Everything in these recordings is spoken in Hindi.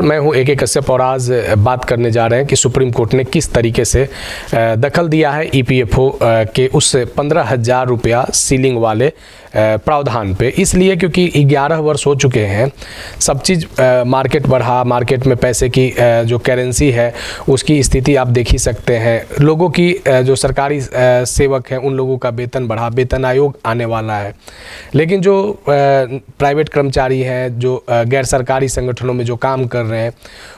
मैं हूं AK कश्यप और आज बात करने जा रहे हैं कि सुप्रीम कोर्ट ने किस तरीके से दखल दिया है EPFO के उस 15,000 रुपया सीलिंग वाले प्रावधान पे। इसलिए क्योंकि 11 वर्ष हो चुके हैं, सब चीज़ मार्केट बढ़ा, मार्केट में पैसे की जो करेंसी है उसकी स्थिति आप देख ही सकते हैं। लोगों की जो सरकारी सेवक हैं उन लोगों का वेतन बढ़ा, वेतन आयोग आने वाला है, लेकिन जो प्राइवेट कर्मचारी हैं, जो गैर सरकारी संगठनों में जो काम कर रहे हैं,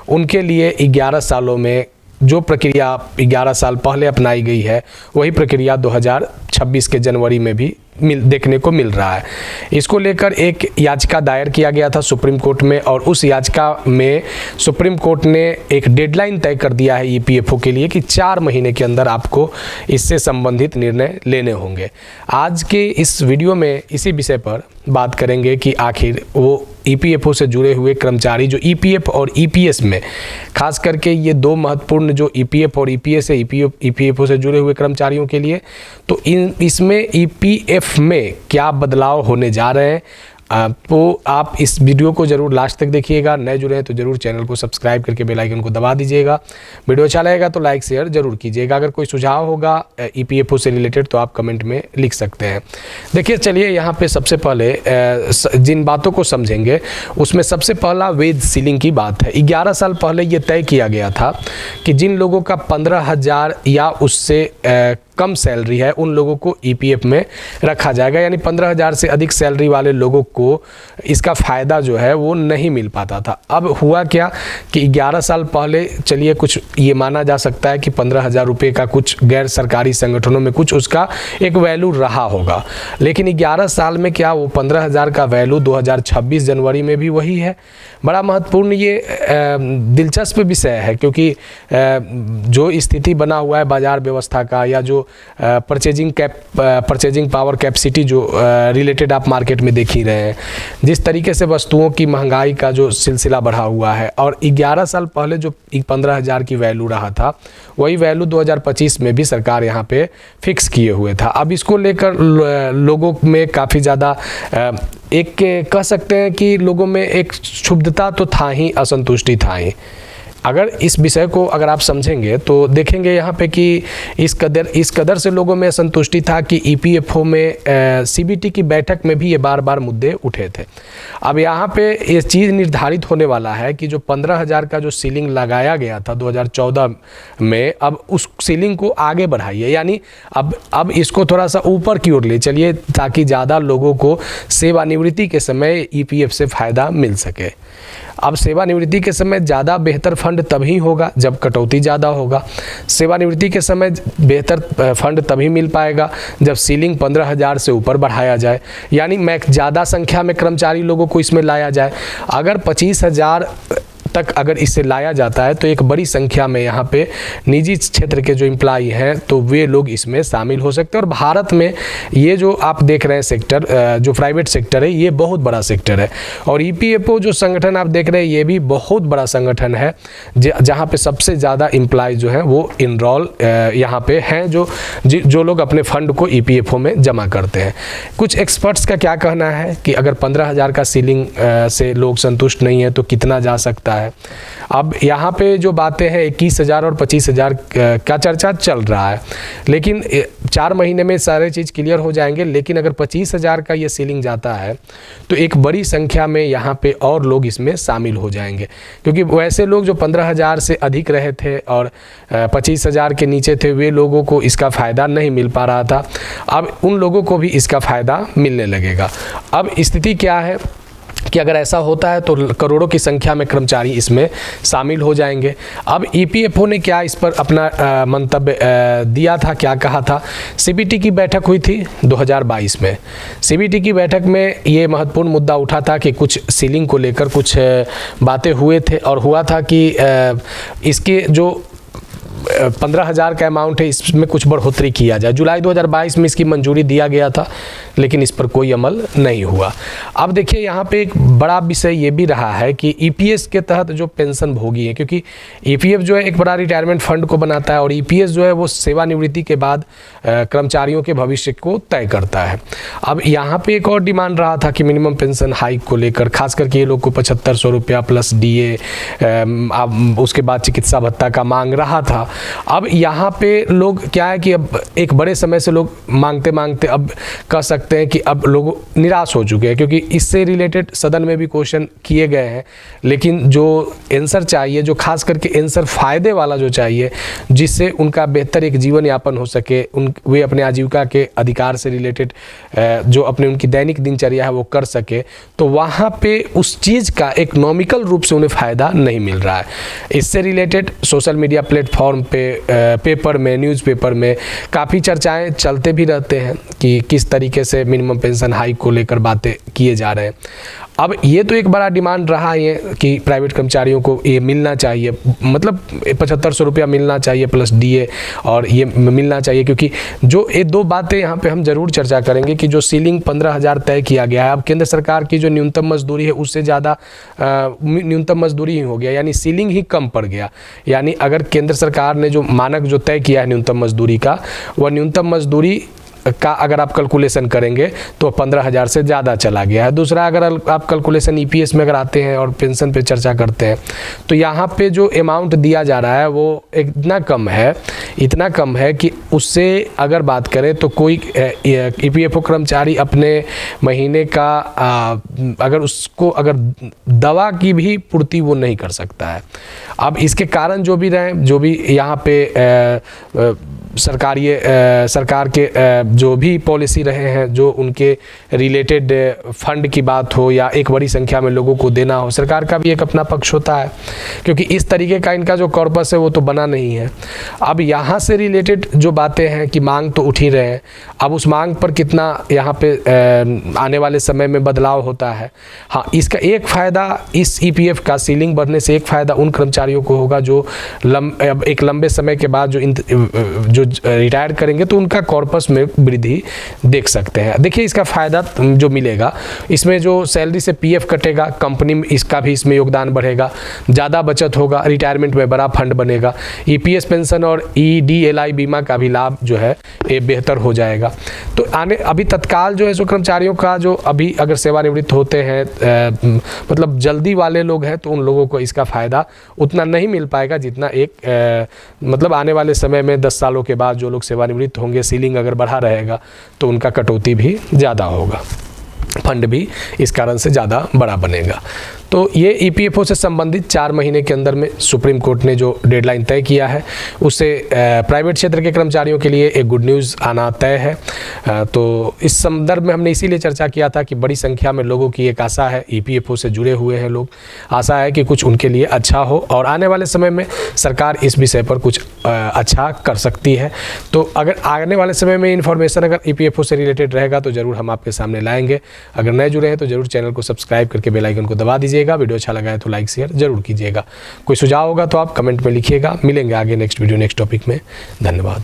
उनके लिए 11 सालों में जो प्रक्रिया 11 साल पहले अपनाई गई है वही प्रक्रिया 2026 के जनवरी में भी देखने को मिल रहा है। इसको लेकर एक याचिका दायर किया गया था सुप्रीम कोर्ट में और उस याचिका में सुप्रीम कोर्ट ने एक डेडलाइन तय कर दिया है EPFO के लिए कि 4 महीने के अंदर आपको इससे संबंधित निर्णय लेने होंगे। आज के इस वीडियो में इसी विषय पर बात करेंगे कि आखिर वो EPFO से जुड़े हुए कर्मचारी जो EPF और EPS में, खास करके ये दो महत्वपूर्ण जो EPF और EPS है, EPFO से जुड़े हुए कर्मचारियों के लिए, तो इसमें EPF में क्या बदलाव होने जा रहे हैं। तो आप इस वीडियो को जरूर लास्ट तक देखिएगा। नए जुड़े हैं तो जरूर चैनल को सब्सक्राइब करके बेल आइकन को दबा दीजिएगा। वीडियो अच्छा लगेगा तो लाइक शेयर जरूर कीजिएगा। अगर कोई सुझाव होगा EPFO से रिलेटेड तो आप कमेंट में लिख सकते हैं। देखिए, चलिए यहाँ पे सबसे पहले जिन बातों को समझेंगे उसमें सबसे पहला वेज सीलिंग की बात है। 11 साल पहले ये तय किया गया था कि जिन लोगों का 15,000 या उससे कम सैलरी है उन लोगों को EPF में रखा जाएगा, यानी 15,000 से अधिक सैलरी वाले लोगों को इसका फ़ायदा जो है वो नहीं मिल पाता था। अब हुआ क्या कि 11 साल पहले, चलिए कुछ ये माना जा सकता है कि 15,000 रुपये का कुछ गैर सरकारी संगठनों में कुछ उसका एक वैल्यू रहा होगा, लेकिन 11 साल में क्या वो 15,000 का वैल्यू 2026 जनवरी में भी वही है। बड़ा महत्वपूर्ण ये दिलचस्प विषय है, क्योंकि जो स्थिति बना हुआ है बाजार व्यवस्था का, या जो परचेजिंग पावर कैपेसिटी जो रिलेटेड आप मार्केट में देख ही रहे हैं, जिस तरीके से वस्तुओं की महंगाई का जो सिलसिला बढ़ा हुआ है, और 11 साल पहले जो 15,000 की वैल्यू रहा था वही वैल्यू 2025 में भी सरकार यहाँ पे फिक्स किए हुए था। अब इसको लेकर लोगों में काफ़ी ज़्यादा एक कह सकते हैं कि लोगों में एक क्षुब्धता तो था ही, असंतुष्टि था ही। अगर इस विषय को अगर आप समझेंगे तो देखेंगे यहाँ पे कि इस कदर से लोगों में असंतुष्टि था कि EPFO में CBT की बैठक में भी ये बार बार मुद्दे उठे थे। अब यहाँ पे ये चीज़ निर्धारित होने वाला है कि जो 15,000 का जो सीलिंग लगाया गया था 2014 में, अब उस सीलिंग को आगे बढ़ाइए, यानी अब इसको थोड़ा सा ऊपर की ओर ले चलिए, ताकि ज़्यादा लोगों को सेवानिवृत्ति के समय EPF से फ़ायदा मिल सके। अब सेवानिवृत्ति के समय ज़्यादा बेहतर फंड तभी होगा जब कटौती ज़्यादा होगा। सेवानिवृत्ति के समय बेहतर फंड तभी मिल पाएगा जब सीलिंग 15,000 से ऊपर बढ़ाया जाए, यानी ज़्यादा संख्या में कर्मचारी लोगों को इसमें लाया जाए। अगर 25,000 तक अगर इसे लाया जाता है तो एक बड़ी संख्या में यहाँ पे निजी क्षेत्र के जो एम्प्लॉई हैं तो वे लोग इसमें शामिल हो सकते हैं। और भारत में ये जो आप देख रहे हैं सेक्टर, जो प्राइवेट सेक्टर है, ये बहुत बड़ा सेक्टर है, और EPFO जो संगठन आप देख रहे हैं ये भी बहुत बड़ा संगठन है, जहाँ पे सबसे ज़्यादा एम्प्लॉय जो हैं वो इनरोल यहाँ पे हैं, जो लोग अपने फंड को EPFO में जमा करते हैं। कुछ एक्सपर्ट्स का क्या कहना है कि अगर 15,000 का सीलिंग से लोग संतुष्ट नहीं है तो कितना जा सकता है। अब यहाँ पे जो बातें हैं 21,000 और 25,000 का चर्चा चल रहा है, लेकिन 4 महीने में सारे चीज़ क्लियर हो जाएंगे। लेकिन अगर 25,000 का ये सीलिंग जाता है तो एक बड़ी संख्या में यहाँ पे और लोग इसमें शामिल हो जाएंगे, क्योंकि वैसे लोग जो 15,000 से अधिक रहे थे और 25,000 के नीचे थे, वे लोगों को इसका फ़ायदा नहीं मिल पा रहा था। अब उन लोगों को भी इसका फ़ायदा मिलने लगेगा। अब स्थिति क्या है कि अगर ऐसा होता है तो करोड़ों की संख्या में कर्मचारी इसमें शामिल हो जाएंगे। अब EPFO ने क्या इस पर अपना मंतव्य दिया था, क्या कहा था। CBT की बैठक हुई थी 2022 में। CBT की बैठक में ये महत्वपूर्ण मुद्दा उठा था कि कुछ सीलिंग को लेकर कुछ बातें हुए थे, और हुआ था कि इसके जो 15,000 का अमाउंट है, इसमें कुछ बढ़ोतरी किया जाए। जुलाई 2022 में इसकी मंजूरी दिया गया था, लेकिन इस पर कोई अमल नहीं हुआ। अब देखिए यहाँ पे एक बड़ा विषय ये भी रहा है कि ईपीएस के तहत जो पेंशन भोगी है, क्योंकि ईपीएफ जो है एक बड़ा रिटायरमेंट फंड को बनाता है और ईपीएस जो है वो सेवानिवृत्ति के बाद कर्मचारियों के भविष्य को तय करता है। अब यहाँ पे एक और डिमांड रहा था कि मिनिमम पेंशन हाइक को लेकर, खास करके ये लोग को 7500 रुपया प्लस डीए, उसके बाद चिकित्सा भत्ता का मांग रहा था। अब यहाँ पे लोग क्या है कि अब एक बड़े समय से लोग मांगते मांगते अब कह सकते हैं कि अब लोग निराश हो चुके हैं, क्योंकि इससे रिलेटेड सदन में भी क्वेश्चन किए गए हैं, लेकिन जो आंसर चाहिए, जो खास करके आंसर फायदे वाला जो चाहिए, जिससे उनका बेहतर एक जीवन यापन हो सके, वे अपने आजीविका के अधिकार से रिलेटेड जो अपने उनकी दैनिक दिनचर्या है वो कर सके, तो वहाँ पे उस चीज़ का इकोनॉमिकल रूप से उन्हें फ़ायदा नहीं मिल रहा है। इससे रिलेटेड सोशल मीडिया प्लेटफॉर्म पे, पेपर में, न्यूज़पेपर में काफ़ी चर्चाएं चलते भी रहते हैं कि किस तरीके से मिनिमम पेंशन हाइक को लेकर बातें किए जा रहे हैं। अब ये तो एक बड़ा डिमांड रहा है कि प्राइवेट कर्मचारियों को ये मिलना चाहिए, मतलब 7500 रुपया मिलना चाहिए प्लस डीए, और ये मिलना चाहिए, क्योंकि जो ये दो बातें यहाँ पे हम ज़रूर चर्चा करेंगे कि जो सीलिंग 15,000 तय किया गया है, अब केंद्र सरकार की जो न्यूनतम मजदूरी है उससे ज़्यादा न्यूनतम मजदूरी ही हो गया, यानी सीलिंग ही कम पड़ गया। यानी अगर केंद्र सरकार ने जो मानक जो तय किया है न्यूनतम मजदूरी का, वह न्यूनतम मजदूरी का अगर आप कैलकुलेशन करेंगे तो 15,000 से ज़्यादा चला गया है। दूसरा, अगर आप कैलकुलेशन ईपीएस में अगर आते हैं और पेंशन पे चर्चा करते हैं, तो यहाँ पे जो अमाउंट दिया जा रहा है वो इतना कम है कि उससे अगर बात करें तो कोई ईपीएफओ कर्मचारी अपने महीने का अगर दवा की भी पूर्ति वो नहीं कर सकता है। अब इसके कारण जो भी यहाँ पे सरकार के जो भी पॉलिसी रहे हैं, जो उनके रिलेटेड फंड की बात हो या एक बड़ी संख्या में लोगों को देना हो, सरकार का भी एक अपना पक्ष होता है, क्योंकि इस तरीके का इनका जो कॉर्पस है वो तो बना नहीं है। अब यहाँ से रिलेटेड जो बातें हैं कि मांग तो उठ ही रहे हैं, अब उस मांग पर कितना यहाँ पे आने वाले समय में बदलाव होता है। हाँ, इसका एक फ़ायदा, इस ईपीएफ का सीलिंग बढ़ने से एक फ़ायदा उन कर्मचारियों को होगा जो एक लंबे समय के बाद जो रिटायर करेंगे, तो उनका कॉर्पस में वृद्धि देख सकते हैं। देखिए इसका फ़ायदा जो मिलेगा, इसमें जो सैलरी से पीएफ कटेगा, कंपनी में इसका भी इसमें योगदान बढ़ेगा, ज़्यादा बचत होगा, रिटायरमेंट में बड़ा फंड बनेगा, ईपीएस पेंशन और ईडीएलआई बीमा का भी लाभ जो है ये बेहतर हो जाएगा। तो अभी तत्काल जो है सो कर्मचारियों का जो अभी अगर सेवानिवृत्त होते हैं, मतलब जल्दी वाले लोग हैं, तो उन लोगों को इसका फ़ायदा उतना नहीं मिल पाएगा जितना मतलब आने वाले समय में 10 सालों के बाद जो लोग सेवानिवृत्त होंगे, सीलिंग अगर बढ़ा रहेगा तो उनका कटौती भी ज़्यादा होगा, फंड भी इस कारण से ज़्यादा बड़ा बनेगा। तो ये ईपीएफओ से संबंधित 4 महीने के अंदर में सुप्रीम कोर्ट ने जो डेडलाइन तय किया है, उससे प्राइवेट क्षेत्र के कर्मचारियों के लिए एक गुड न्यूज़ आना तय है। तो इस संदर्भ में हमने इसीलिए चर्चा किया था कि बड़ी संख्या में लोगों की एक आशा है, ईपीएफओ से जुड़े हुए हैं लोग, आशा है कि कुछ उनके लिए अच्छा हो और आने वाले समय में सरकार इस विषय पर कुछ अच्छा कर सकती है। तो अगर आने वाले समय में इन्फॉर्मेशन अगर ईपीएफओ से रिलेटेड रहेगा तो ज़रूर हम आपके सामने लाएंगे। अगर नए जुड़े हैं तो ज़रूर चैनल को सब्सक्राइब करके बेल आइकन को दबा दीजिएगा। वीडियो अच्छा लगा है तो लाइक शेयर जरूर कीजिएगा। कोई सुझाव होगा तो आप कमेंट में लिखिएगा। मिलेंगे आगे नेक्स्ट वीडियो नेक्स्ट टॉपिक में। धन्यवाद।